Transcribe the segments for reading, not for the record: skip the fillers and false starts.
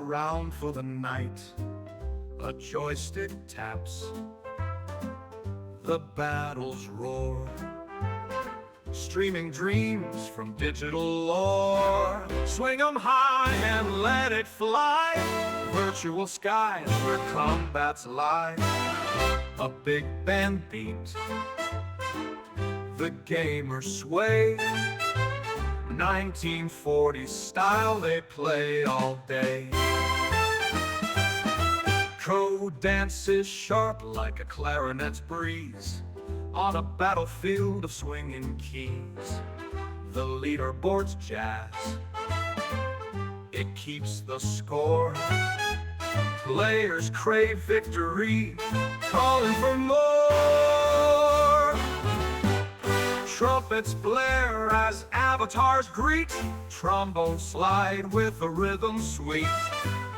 around for the night. A joystick taps, the battles roar, streaming dreams from digital lore. Swing 'em high and let it fly, virtual skies where combats lie. A big band beat, the gamers sway. 1940s style they play all day. Code dances sharp like a clarinet's breeze on a battlefield of swinging keys. The leaderboard's jazz, it keeps the score. Players crave victory, calling for more. Trumpets blare as avatars greet, trombones slide with a rhythm sweet.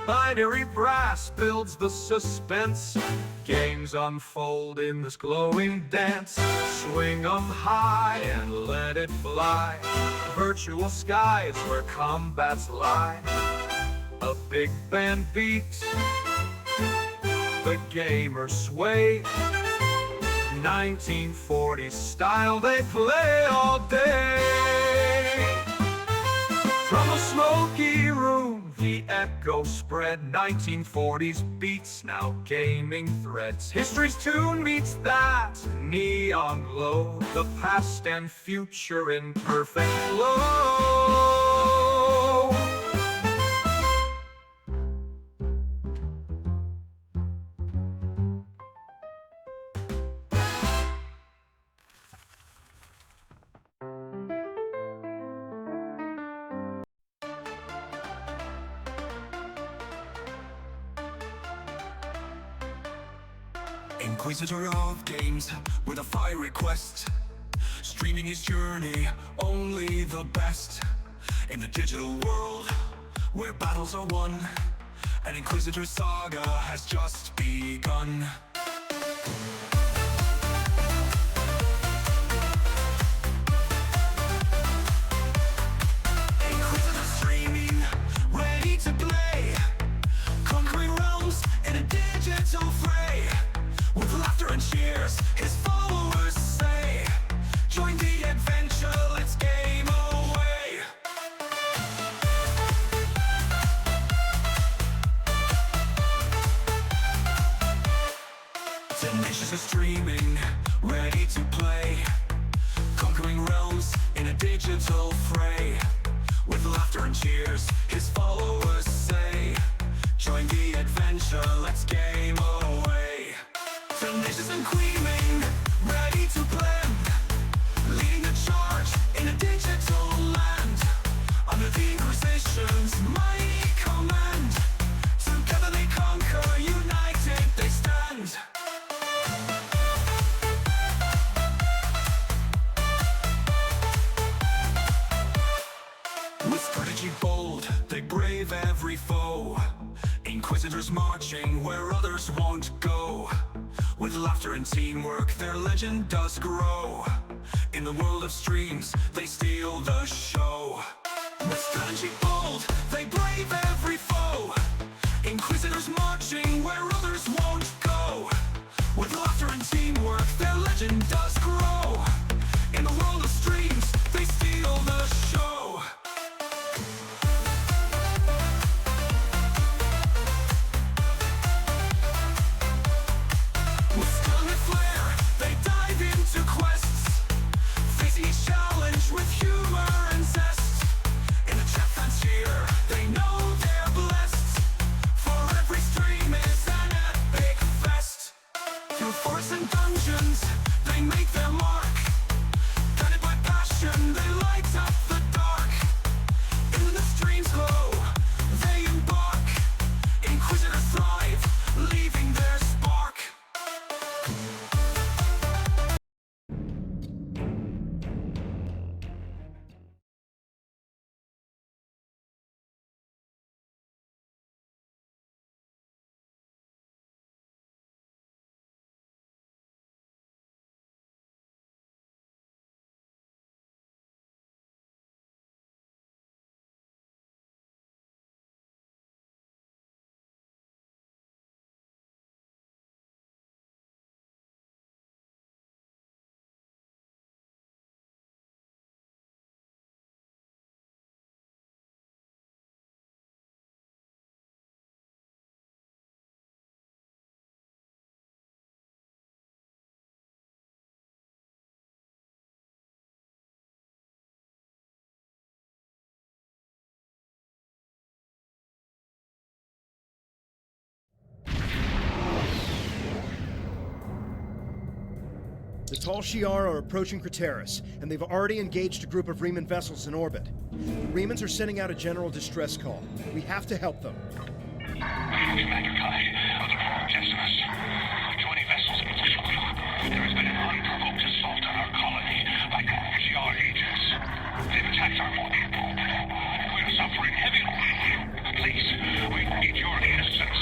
Binary brass builds the suspense, games unfold in this glowing dance. Swing 'em high and let it fly, virtual skies where combats lie. A big band beat, the gamers sway. 1940s style they play all day. From a smoky room the echo spread, 1940s beats now gaming threads. History's tune meets that neon glow, the past and future in perfect flow. Inquisitor of games with a fiery quest, streaming his journey, only the best. In the digital world, where battles are won, an Inquisitor saga has just begun. Inquisitor streaming, ready to play, conquering realms in a digital fray. With laughter and cheers, his followers say, join the adventure, let's game away. Tenacious is streaming, ready to play, conquering realms in a digital fray. With laughter and cheers, his followers say, join the adventure, let's game away. Tenacious and queeming, ready to blend, leading the charge in a digital land. Under the Inquisition's mighty command, together they conquer, united they stand. With strategy bold, they brave every foe. Inquisitors marching where others won't go. With laughter and teamwork, their legend does grow. In the world of streams, they steal the show. With strategy bold, they brave every foe. Inquisitors marching where others won't go. With laughter and teamwork, their legend does grow. In the world of streams, they steal the show. With skill and flair, they dive into quests, facing each challenge with humor and zest. In the chat frontier, they know they're blessed, for every stream is an epic fest. Through forests and dungeons, they make their mark, guided by passion, they light up the dark. In the stream's glow, they embark, Inquisitors thrive, leaving their spark. The Tall Shi'ar are approaching Craterus, and they've already engaged a group of Riemann vessels in orbit. The Riemanns are sending out a general distress call. We have to help them. Commander Kai, other form Decimus. 20 vessels in position. There has been an unprovoked assault on our colony by Inquisitor agents. They've attacked our people. We're suffering heavy loss. Please, we need your assistance.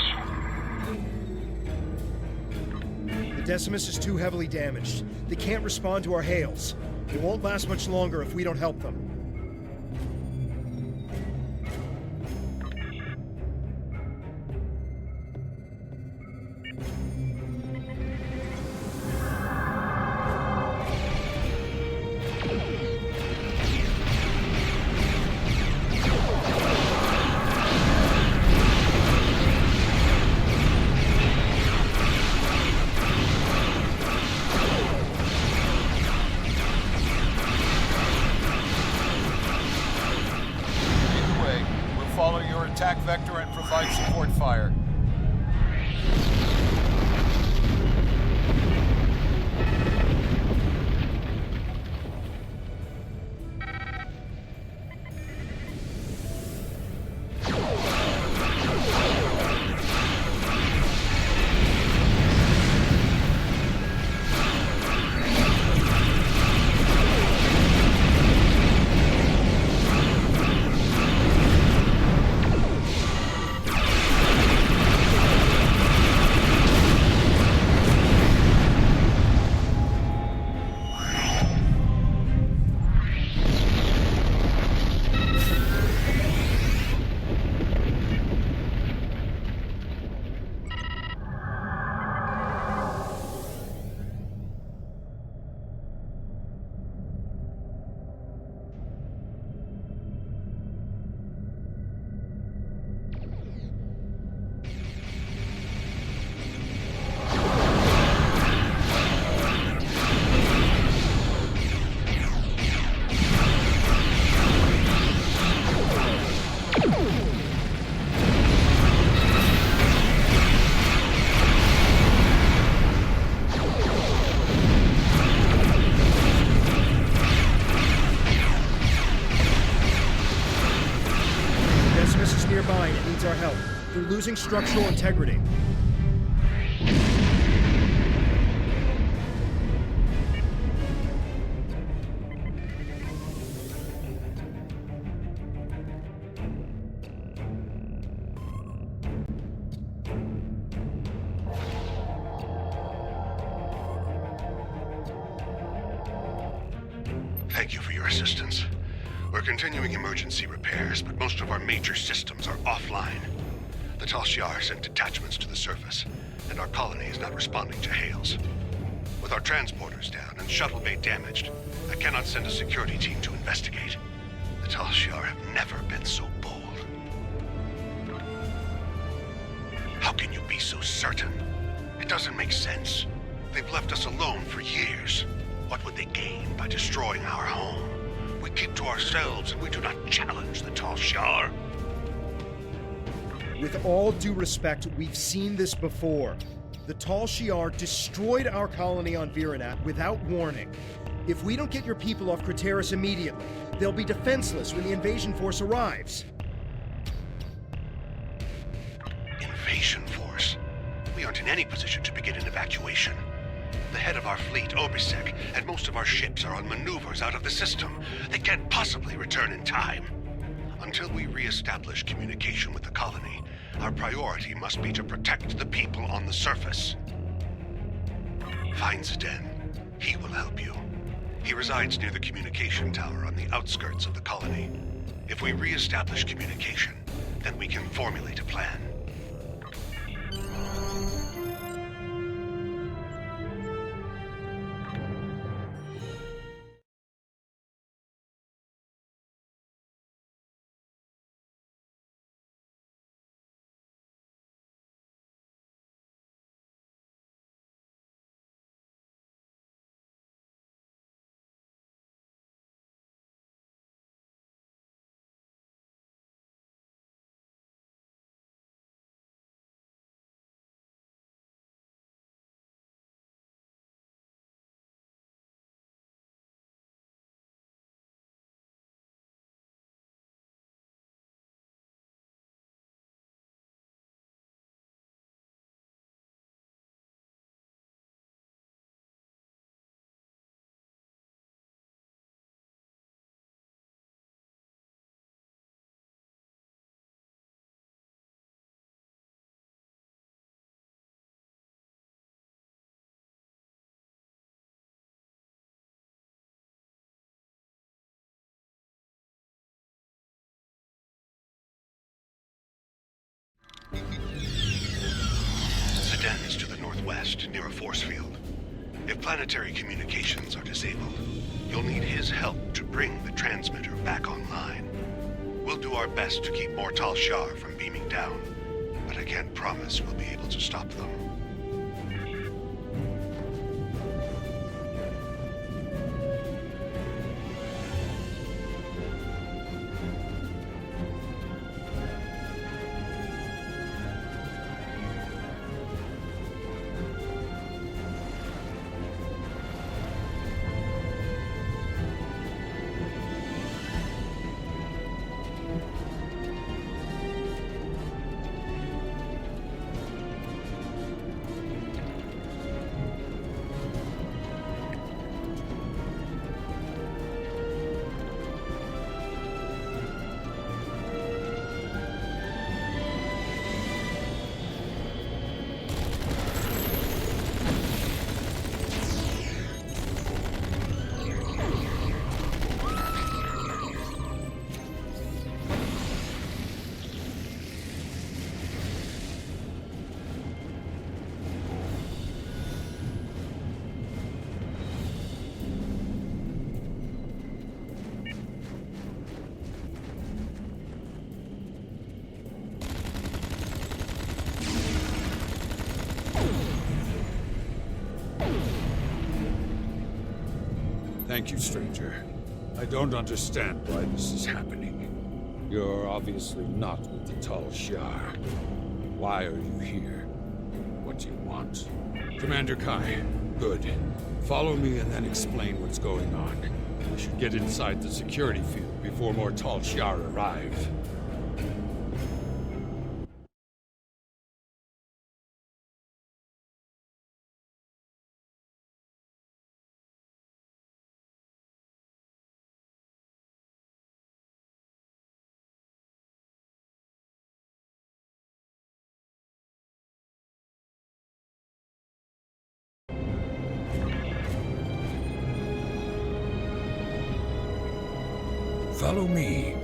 The Decimus is too heavily damaged. They can't respond to our hails. It won't last much longer if we don't help them. Follow your attack vector and provide support fire. Nearby and it needs our help. They're losing structural integrity. Thank you for your assistance. We're continuing emergency repairs, but most of our major systems are offline. The Tall Shi'ar sent detachments to the surface, and our colony is not responding to hails. With our transporters down and shuttle bay damaged, I cannot send a security team to investigate. The Tall Shi'ar have never been so bold. How can you be so certain? It doesn't make sense. They've left us alone for years. What would they gain by destroying our home? We keep to ourselves and we do not challenge the Tall Shi'ar. With all due respect, we've seen this before. The Tall Shi'ar destroyed our colony on Virenat without warning. If we don't get your people off Craterus immediately, they'll be defenseless when the invasion force arrives. Invasion force? We aren't in any position to begin an evacuation. The head of our fleet, Obisek, and most of our ships are on maneuvers out of the system. They can't possibly return in time. Until we re-establish communication with the colony, our priority must be to protect the people on the surface. Find Zden. He will help you. He resides near the communication tower on the outskirts of the colony. If we re-establish communication, then we can formulate a plan. west near a force field. If planetary communications are disabled, you'll need his help to bring the transmitter back online. We'll do our best to keep Mortal Shar from beaming down, but I can't promise we'll be able to stop them. Thank you, stranger. I don't understand why this is happening. You're obviously not with the Tal Shiar. Why are you here? What do you want? Commander Kai, good. Follow me and then explain what's going on. We should get inside the security field before more Tal Shiar arrive. Follow me.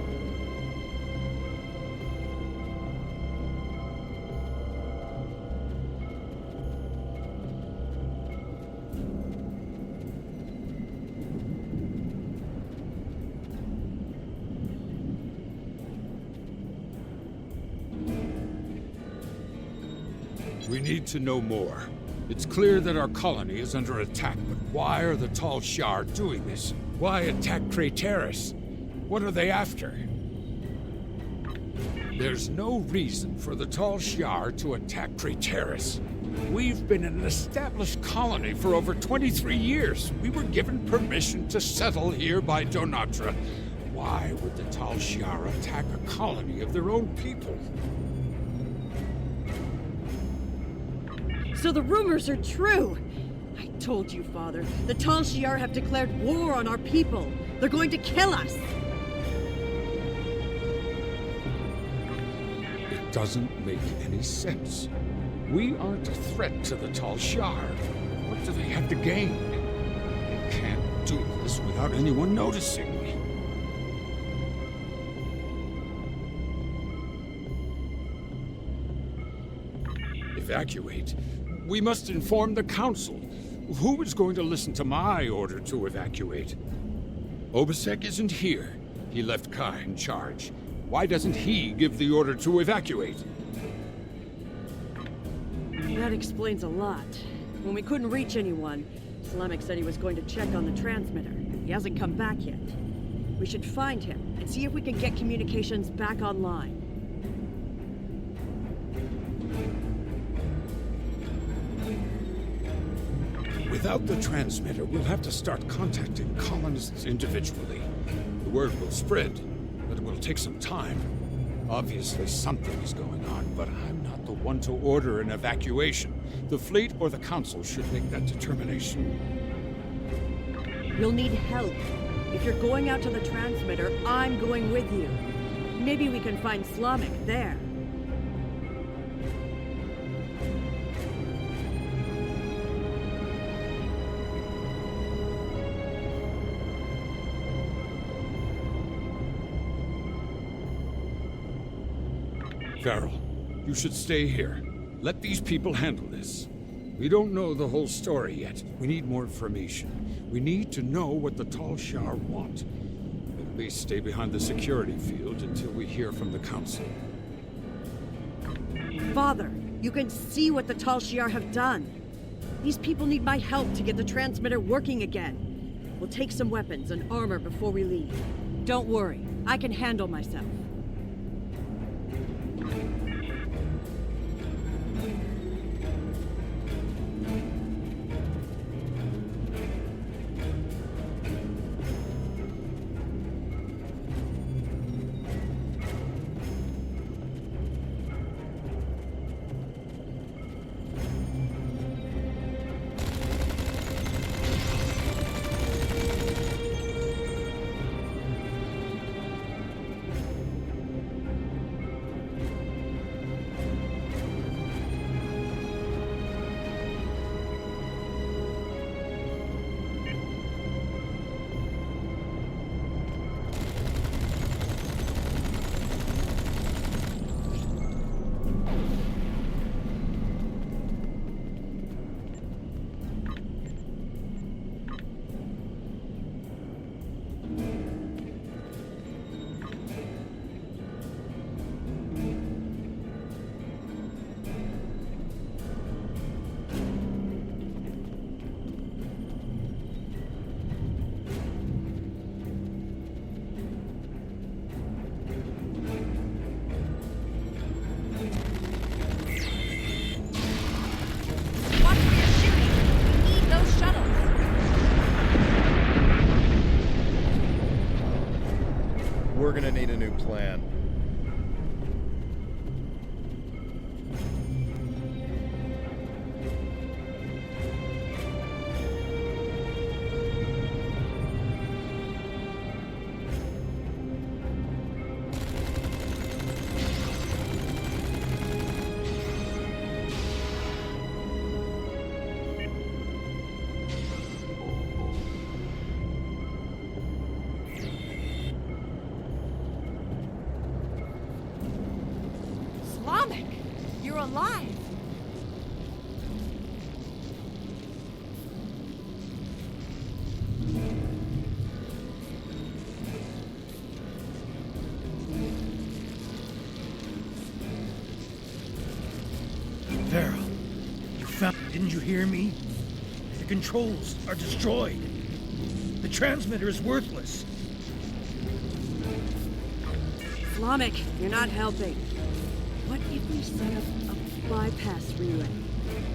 We need to know more. It's clear that our colony is under attack, but why are the Tal Shiar doing this? Why attack Craterus? What are they after? There's no reason for the Tal Shiar to attack Craterus. We've been an established colony for over 23 years. We were given permission to settle here by Donatra. Why would the Tal Shiar attack a colony of their own people? So the rumors are true! I told you, Father. The Tal Shiar have declared war on our people. They're going to kill us! It doesn't make any sense. We aren't a threat to the Tal Shiar. What do they have to gain? They can't do this without anyone noticing. Evacuate? We must inform the Council. Who is going to listen to my order to evacuate? Obisek isn't here. He left Kai in charge. Why doesn't he give the order to evacuate? That explains a lot. When we couldn't reach anyone, Slamek said he was going to check on the transmitter. He hasn't come back yet. We should find him and see if we can get communications back online. Without the transmitter, we'll have to start contacting colonists individually. The word will spread, but it will take some time. Obviously, something is going on, but I'm not the one to order an evacuation. The fleet or the council should make that determination. You'll need help. If you're going out to the transmitter, I'm going with you. Maybe we can find Slamek there. Farrell, you should stay here. Let these people handle this. We don't know the whole story yet. We need more information. We need to know what the Tal Shiar want. At least stay behind the security field until we hear from the Council. Father, you can see what the Tal Shiar have done. These people need my help to get the transmitter working again. We'll take some weapons and armor before we leave. Don't worry, I can handle myself. We're gonna need a new plan. You're alive! Farrell, you found... Didn't you hear me? The controls are destroyed. The transmitter is worthless. Slamek, you're not helping. What if we set up a bypass relay?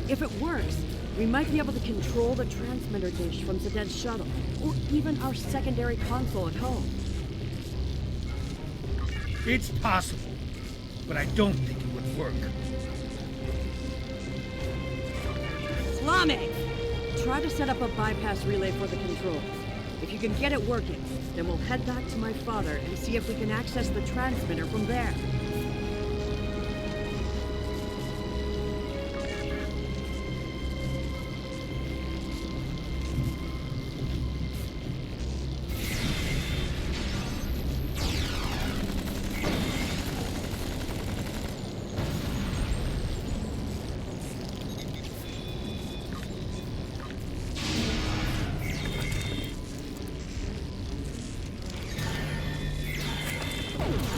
If it works, we might be able to control the transmitter dish from Zed's shuttle, or even our secondary console at home. It's possible, but I don't think it would work. Slamek! Try to set up a bypass relay for the controls. If you can get it working, then we'll head back to my father and see if we can access the transmitter from there.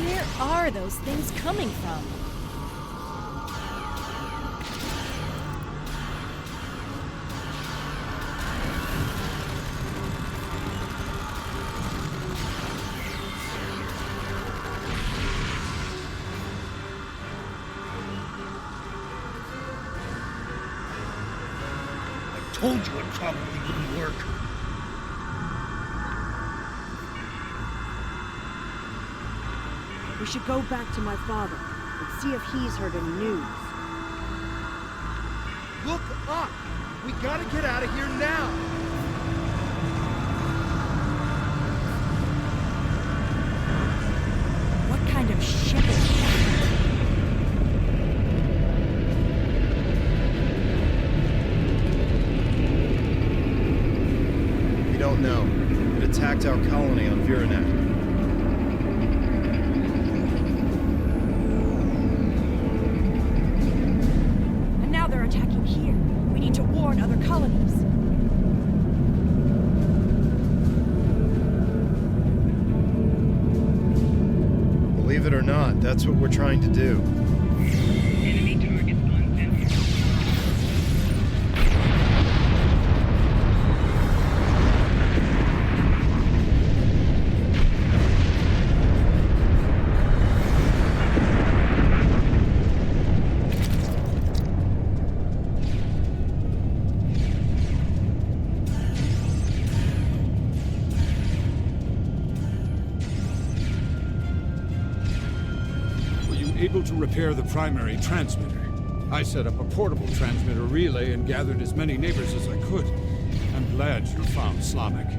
Where are those things coming from? I told you it probably wouldn't work. We should go back to my father and see if he's heard any news. Look up! We gotta get out of here now! What kind of ship is that? We don't know. It attacked our colony on Viranet. And now they're attacking here. We need to That's what we're trying to do. Enemy targets uncensored. Able to repair the primary transmitter. I set up a portable transmitter relay and gathered as many neighbors as I could. I'm glad you found Slamek.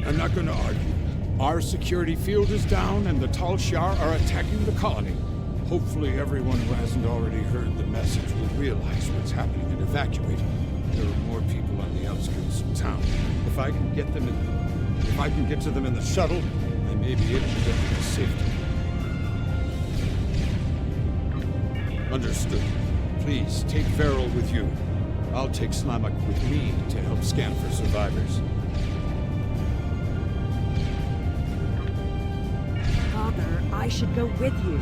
I'm not going to argue. Our security field is down and the Tal Shiar are attacking the colony. Hopefully everyone who hasn't already heard the message will realize what's happening and evacuate. There are more people on the outskirts of town. If I can get to them in the shuttle, I may be able to get them to safety. Understood. Please, take Varel with you. I'll take Slamek with me to help scan for survivors. Father, I should go with you.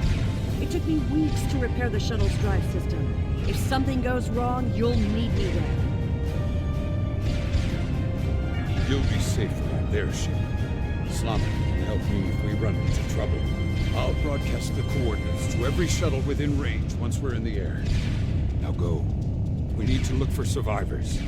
It took me weeks to repair the shuttle's drive system. If something goes wrong, you'll need me there. You'll be safer on their ship. Slamek can help me if we run into trouble. I'll broadcast the coordinates to every shuttle within range once we're in the air. Now go. We need to look for survivors.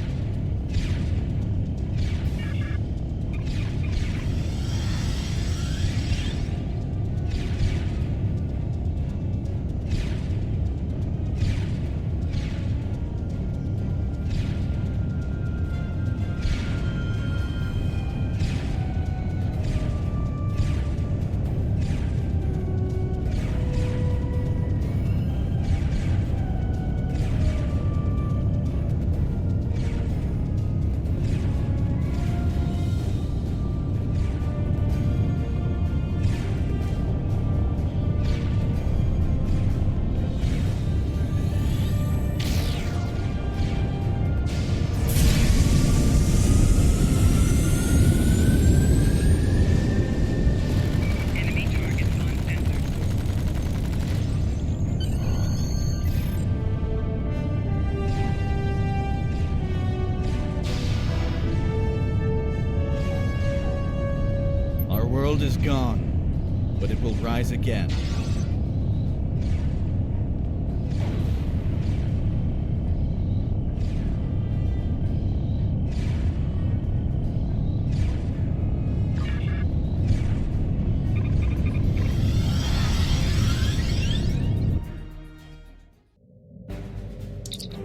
Is gone, but it will rise again.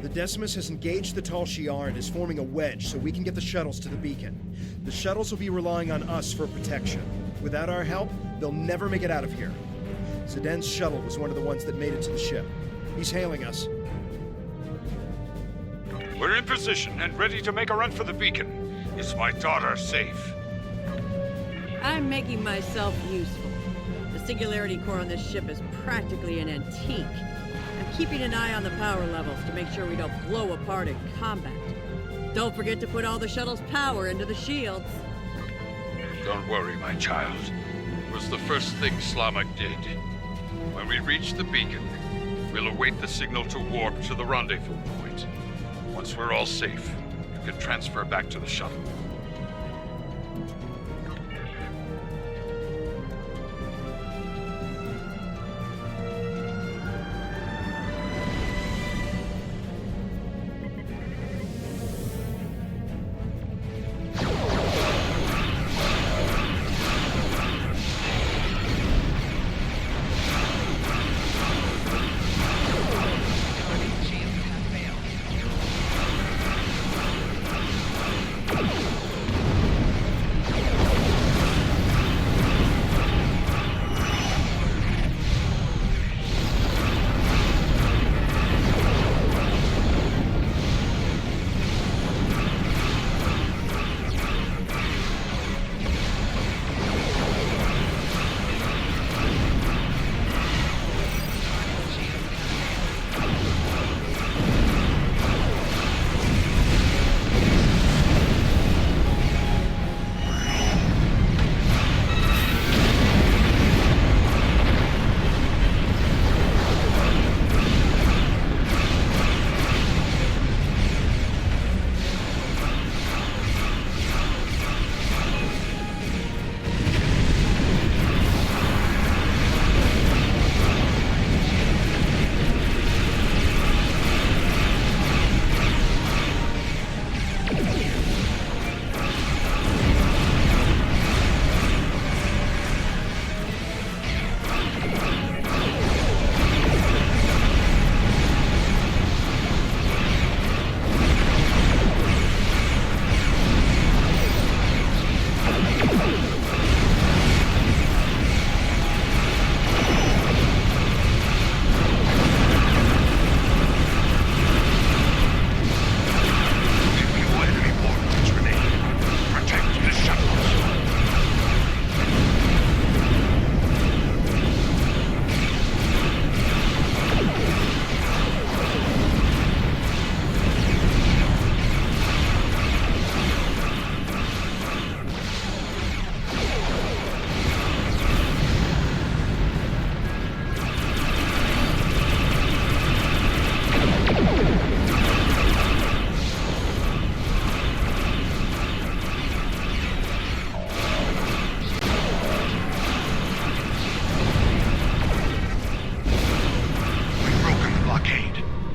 The Decimus has engaged the Tal Shiar and is forming a wedge so we can get the shuttles to the beacon. The shuttles will be relying on us for protection. Without our help, they'll never make it out of here. Ziden's shuttle was one of the ones that made it to the ship. He's hailing us. We're in position and ready to make a run for the beacon. Is my daughter safe? I'm making myself useful. The singularity core on this ship is practically an antique. I'm keeping an eye on the power levels to make sure we don't blow apart in combat. Don't forget to put all the shuttle's power into the shields. Don't worry, my child. It was the first thing Slamek did. When we reach the beacon, we'll await the signal to warp to the rendezvous point. Once we're all safe, you can transfer back to the shuttle. Shields have failed.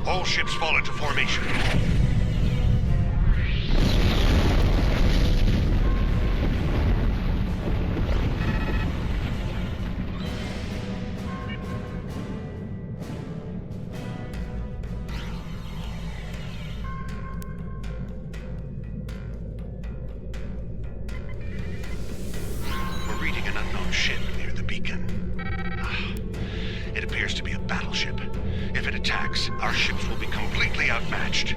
All ships fall into formation. We're reading an unknown ship near the beacon. It appears to be a battleship. If it attacks, our ships will be completely outmatched.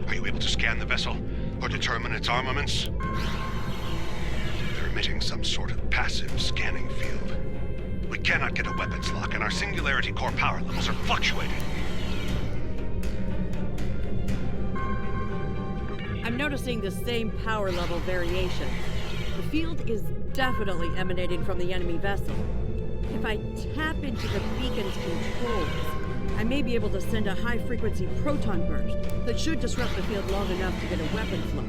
Are you able to scan the vessel or determine its armaments? They're emitting some sort of passive scanning field. We cannot get a weapons lock, and our singularity core power levels are fluctuating. I'm noticing the same power level variation. The field is definitely emanating from the enemy vessel. If I tap into the beacon's controls, I may be able to send a high-frequency proton burst that should disrupt the field long enough to get a weapons lock.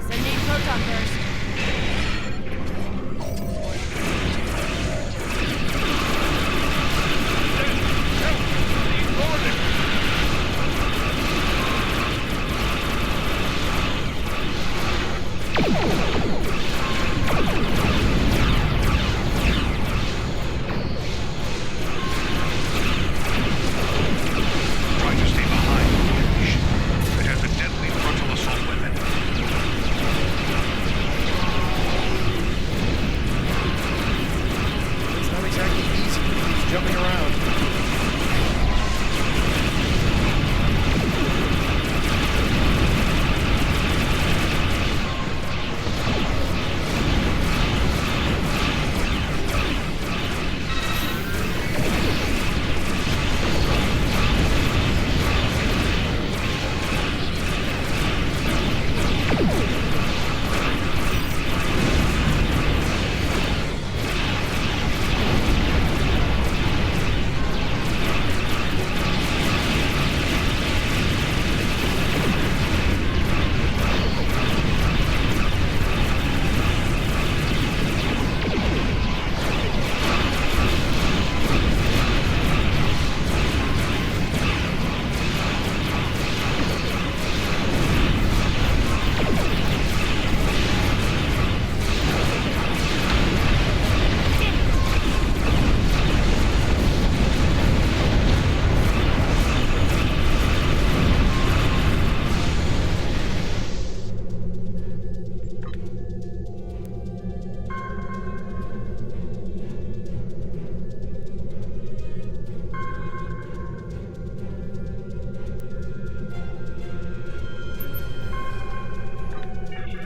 Sending proton burst. Try to stay behind the enemy ship. It has a deadly frontal assault weapon. It's not exactly easy. He's jumping around.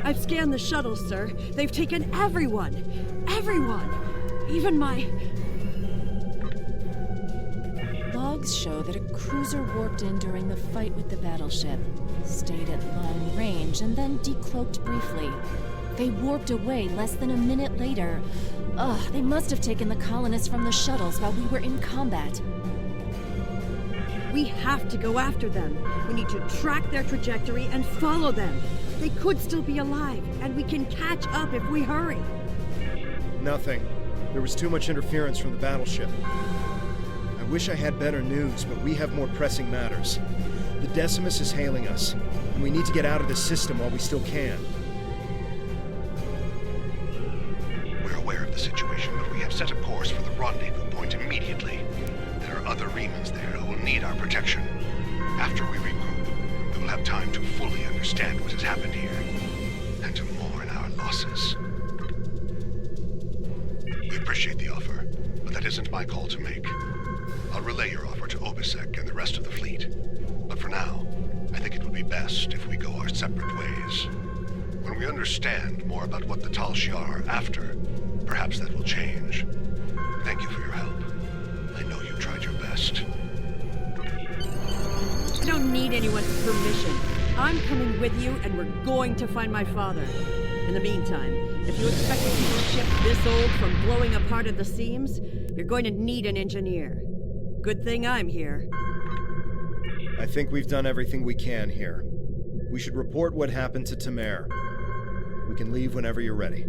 I've scanned the shuttles, sir. They've taken everyone. Everyone. Even my... Logs show that a cruiser warped in during the fight with the battleship, stayed at long range, and then decloaked briefly. They warped away less than a minute later. Ugh, they must have taken the colonists from the shuttles while we were in combat. We have to go after them. We need to track their trajectory and follow them. They could still be alive, and we can catch up if we hurry. Nothing. There was too much interference from the battleship. I wish I had better news, but we have more pressing matters. The Decimus is hailing us, and we need to get out of this system while we still can. We're aware of the situation, but we have set a course for the rendezvous point immediately. There are other Remans there who will need our protection. After we regroup, we will have time to fully understand what has happened here, and to mourn our losses. We appreciate the offer, but that isn't my call to make. I'll relay your offer to Obisek and the rest of the fleet. But for now, I think it would be best if we go our separate ways. When we understand more about what the Tal Shiar are after, perhaps that will change. Thank you for your help. I know you tried your best. I don't need anyone's permission. I'm coming with you, and we're going to find my father. In the meantime, if you expect to keep a ship this old from blowing apart at the seams, you're going to need an engineer. Good thing I'm here. I think we've done everything we can here. We should report what happened to Tamer. We can leave whenever you're ready.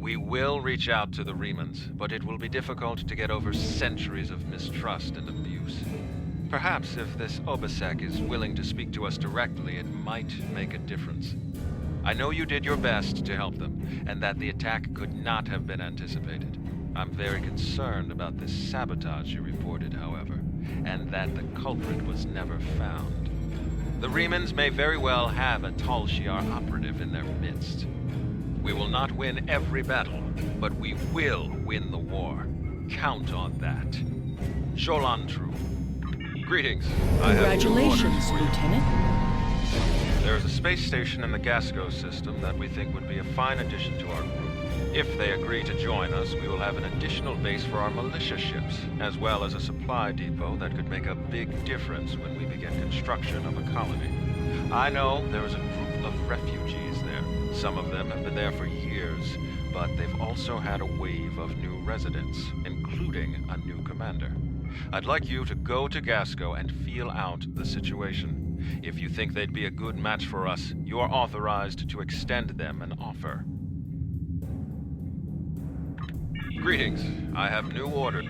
We will reach out to the Remans, but it will be difficult to get over centuries of mistrust and abuse. Perhaps if this Obisek is willing to speak to us directly, it might make a difference. I know you did your best to help them, and that the attack could not have been anticipated. I'm very concerned about this sabotage you reported, however, and that the culprit was never found. The Remans may very well have a Tal Shiar operative in their midst. We will not win every battle, but we will win the war. Count on that. Sholantru. Greetings. I have two orders Congratulations, for you. Lieutenant. There is a space station in the Gasco system that we think would be a fine addition to our group. If they agree to join us, we will have an additional base for our militia ships, as well as a supply depot that could make a big difference when we begin construction of a colony. I know there is a group of refugees there. Some of them have been there for years, but they've also had a wave of new residents, including a new commander. I'd like you to go to Gasco and feel out the situation. If you think they'd be a good match for us, you are authorized to extend them an offer. Greetings. I have new orders.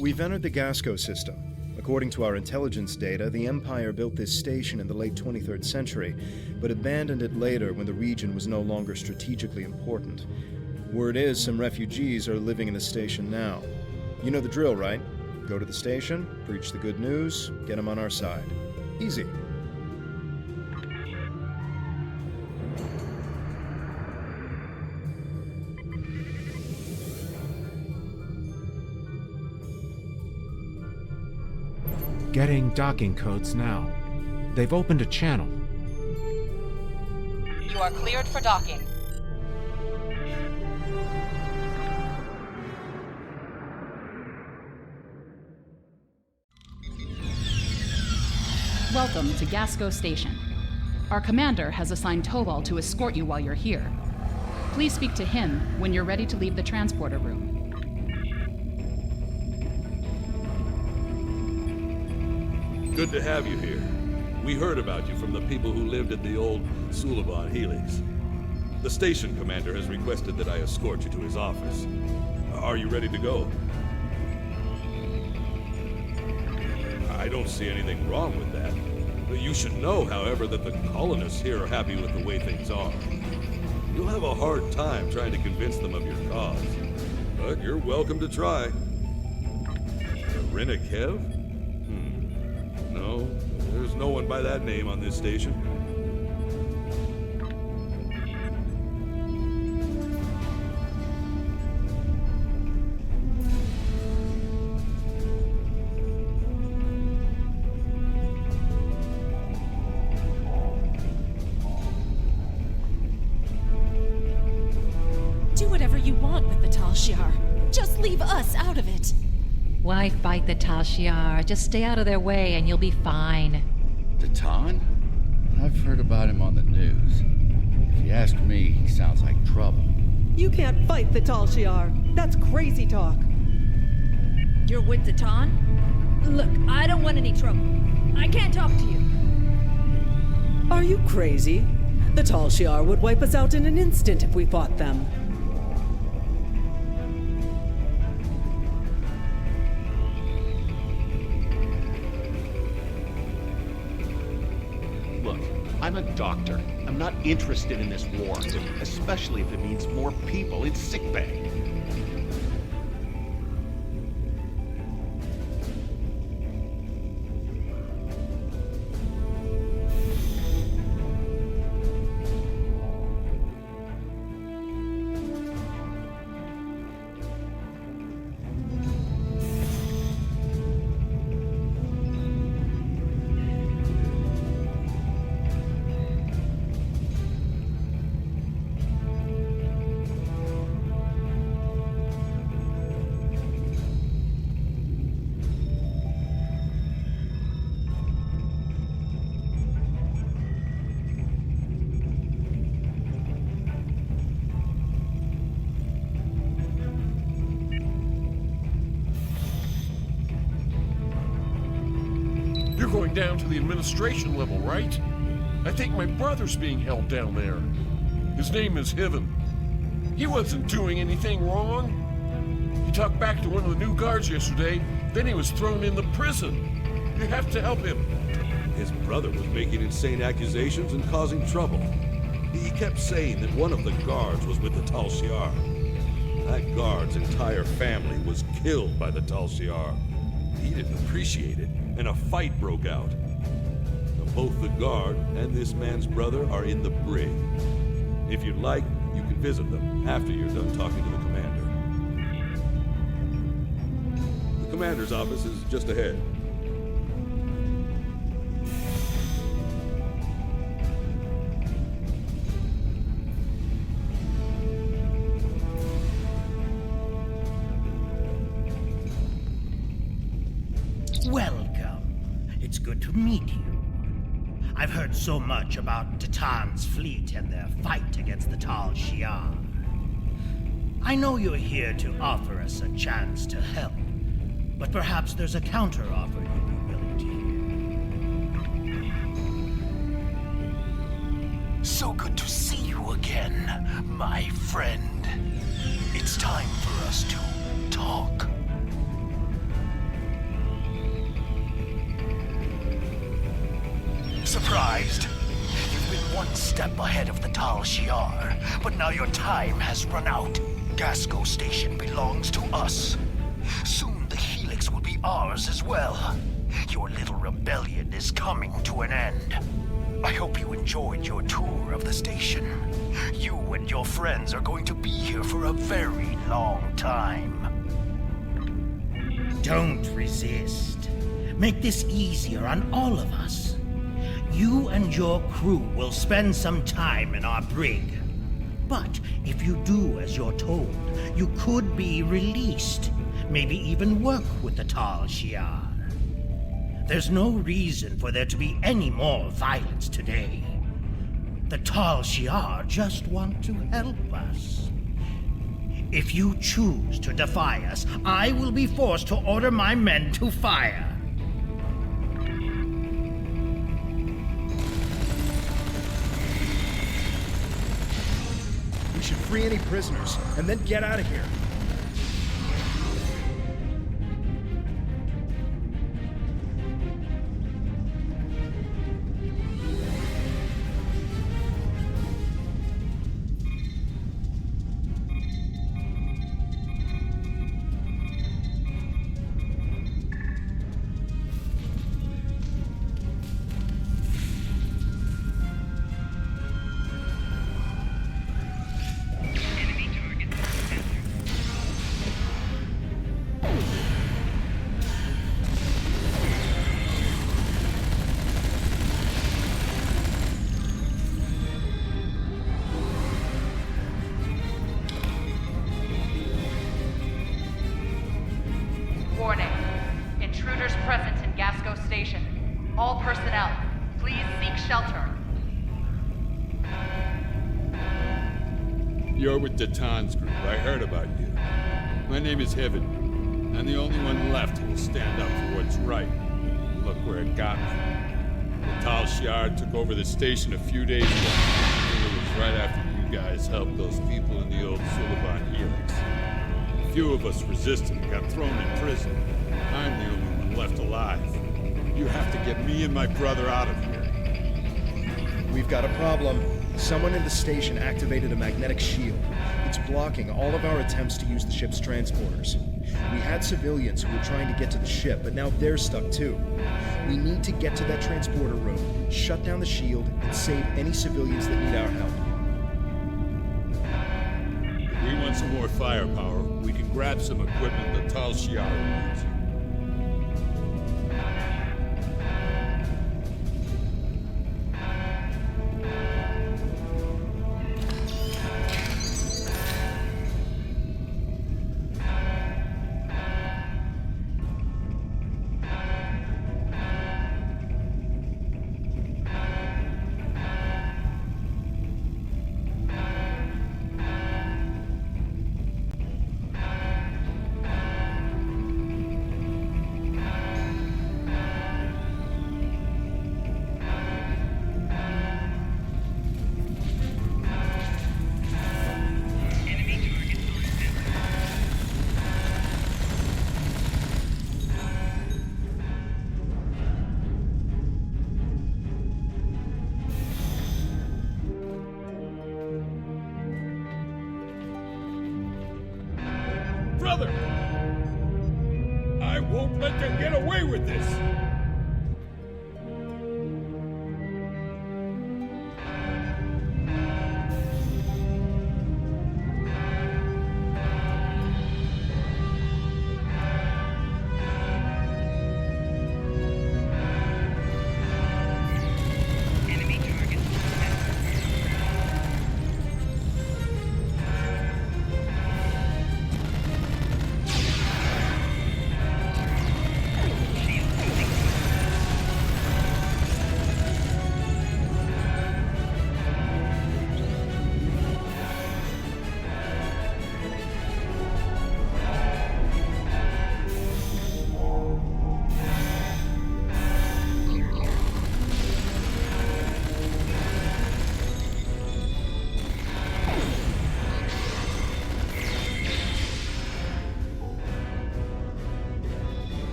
We've entered the Gasco system. According to our intelligence data, the Empire built this station in the late 23rd century, but abandoned it later when the region was no longer strategically important. Word is some refugees are living in the station now. You know the drill, right? Go to the station, preach the good news, get them on our side. Easy. Getting docking codes now. They've opened a channel. You are cleared for docking. Welcome to Gasco Station. Our commander has assigned Tobal to escort you while you're here. Please speak to him when you're ready to leave the transporter room. Good to have you here. We heard about you from the people who lived at the old Suliban Helix. The station commander has requested that I escort you to his office. Are you ready to go? I don't see anything wrong with that. But you should know, however, that the colonists here are happy with the way things are. You'll have a hard time trying to convince them of your cause. But you're welcome to try. Renikev? No, there's no one by that name on this station. Do whatever you want with the Tal Shiar. Just leave us out of it. Why fight the Tal Shiar? Just stay out of their way and you'll be fine. Datan? I've heard about him on the news. If you ask me, he sounds like trouble. You can't fight the Tal Shiar. That's crazy talk. You're with Datan? Look, I don't want any trouble. I can't talk to you. Are you crazy? The Tal Shiar would wipe us out in an instant if we fought them. I'm a doctor. I'm not interested in this war, especially if it means more people in sickbay. You're going down to the administration level, right? I think my brother's being held down there. His name is Hiven. He wasn't doing anything wrong. He talked back to one of the new guards yesterday, then he was thrown in the prison. You have to help him. His brother was making insane accusations and causing trouble. He kept saying that one of the guards was with the Tal Shiar. That guard's entire family was killed by the Tal Shiar. He didn't appreciate it, and a fight broke out. Both the guard and this man's brother are in the brig. If you'd like, you can visit them after you're done talking to the commander. The commander's office is just ahead. Welcome. It's good to meet you. I've heard so much about Datan's fleet and their fight against the Tal Shiar. I know you're here to offer us a chance to help, but perhaps there's a counter-offer you'd be willing to hear. So good to see you again, my friend. It's time for us to talk. Surprised? You've been one step ahead of the Tal Shiar, but now your time has run out. Gasco Station belongs to us. Soon the Helix will be ours as well. Your little rebellion is coming to an end. I hope you enjoyed your tour of the station. You and your friends are going to be here for a very long time. Don't resist. Make this easier on all of us. You and your crew will spend some time in our brig. But if you do as you're told, you could be released. Maybe even work with the Tal Shiar. There's no reason for there to be any more violence today. The Tal Shiar just want to help us. If you choose to defy us, I will be forced to order my men to fire. We should free any prisoners, and then get out of here. Warning. Intruders present in Gasco Station. All personnel, please seek shelter. You're with Datan's group. I heard about you. My name is Heaven. I'm the only one left who will stand up for what's right. Look where it got me. The Tal Shiar took over the station a few days ago. It was right after you guys helped those people in the old Suliban Helix. A few of us resisted and got thrown in prison. I'm the only one left alive. You have to get me and my brother out of here. We've got a problem. Someone in the station activated a magnetic shield. It's blocking all of our attempts to use the ship's transporters. We had civilians who were trying to get to the ship, but now they're stuck too. We need to get to that transporter room, shut down the shield, and save any civilians that need our help. If we want some more firepower, we can grab some equipment the Tal Shiar needs. Brother! I won't let them get away with this!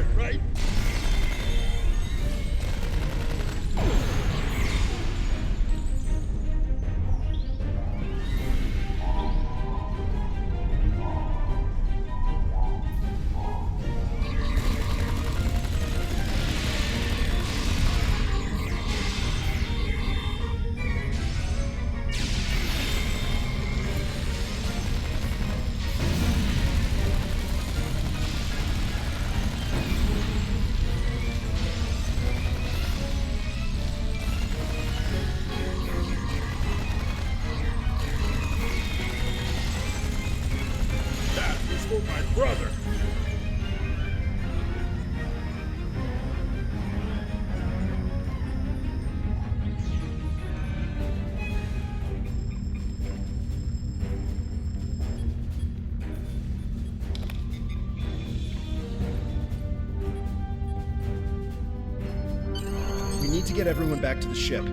guard, right? That was for my brother. We need to get everyone back to the ship.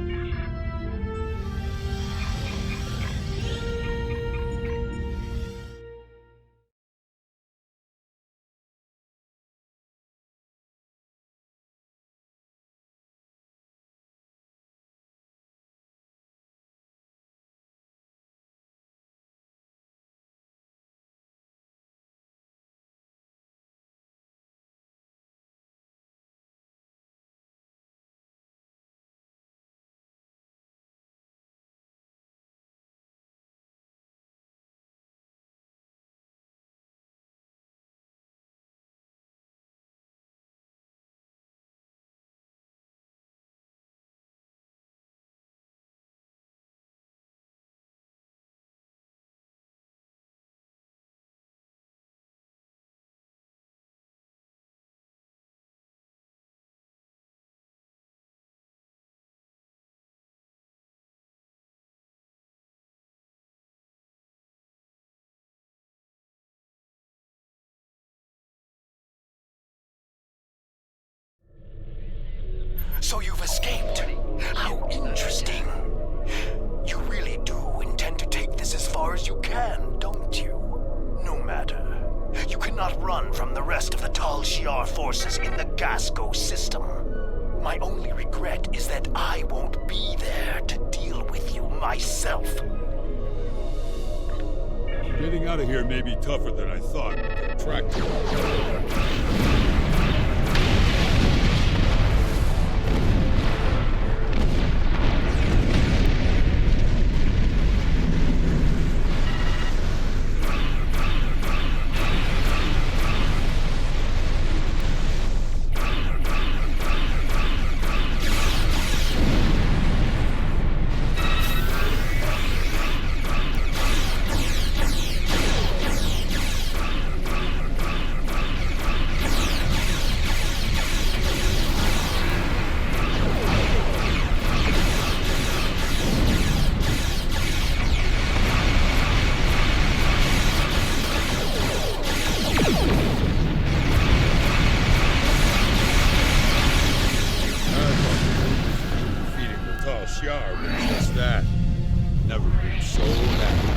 So you've escaped. How interesting. You really do intend to take this as far as you can, don't you? No matter. You cannot run from the rest of the Tal Shiar forces in the Gasco system. My only regret is that I won't be there to deal with you myself. Getting out of here may be tougher than I thought, but the tractor... Just that. Never been so happy.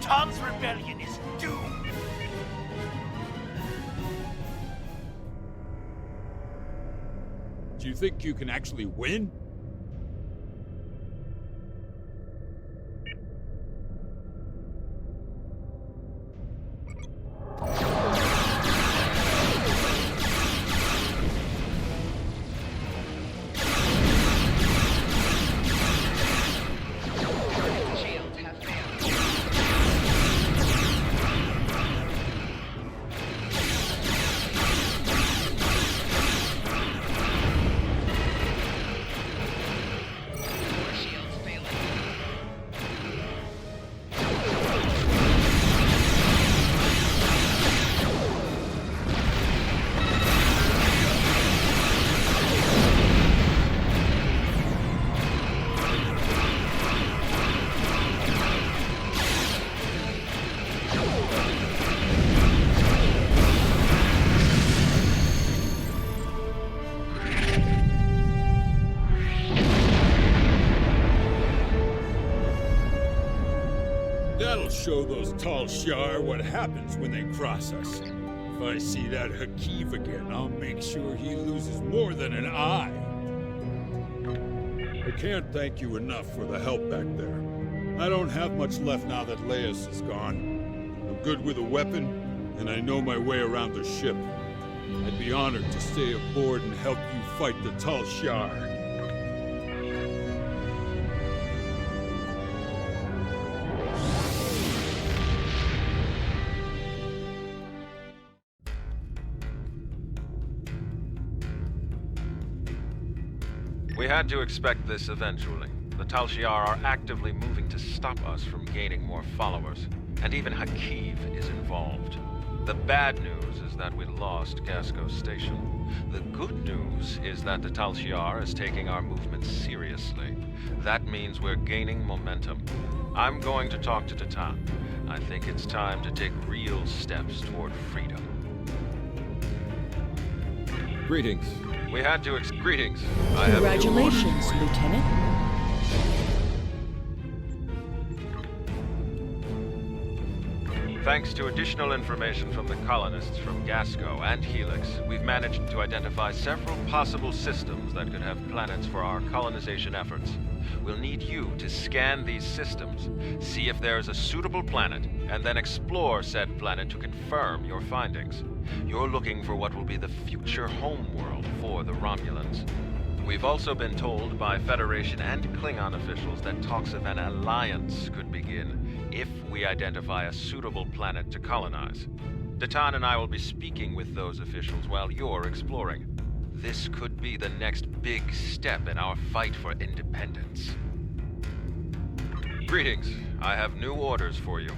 Tom's rebellion is doomed. Do you think you can actually win? show those Tal Shiar what happens when they cross us. If I see that Hakeev again, I'll make sure he loses more than an eye. I can't thank you enough for the help back there. I don't have much left now that Leios is gone. I'm good with a weapon, and I know my way around the ship. I'd be honored to stay aboard and help you fight the Tal Shiar. We had to expect this eventually. The Tal Shiar are actively moving to stop us from gaining more followers, and even Hakeev is involved. The bad news is that we lost Gasco Station. The good news is that the Tal Shiar is taking our movement seriously. That means we're gaining momentum. I'm going to talk to Titan. I think it's time to take real steps toward freedom. Greetings. We had to greetings. I have new orders Congratulations, for you. Lieutenant. Thanks to additional information from the colonists from Gasco and Helix, we've managed to identify several possible systems that could have planets for our colonization efforts. We'll need you to scan these systems, see if there is a suitable planet, and then explore said planet to confirm your findings. You're looking for what will be the future homeworld for the Romulans. We've also been told by Federation and Klingon officials that talks of an alliance could begin if we identify a suitable planet to colonize. Titan and I will be speaking with those officials while you're exploring. This could be the next big step in our fight for independence. Greetings. I have new orders for you.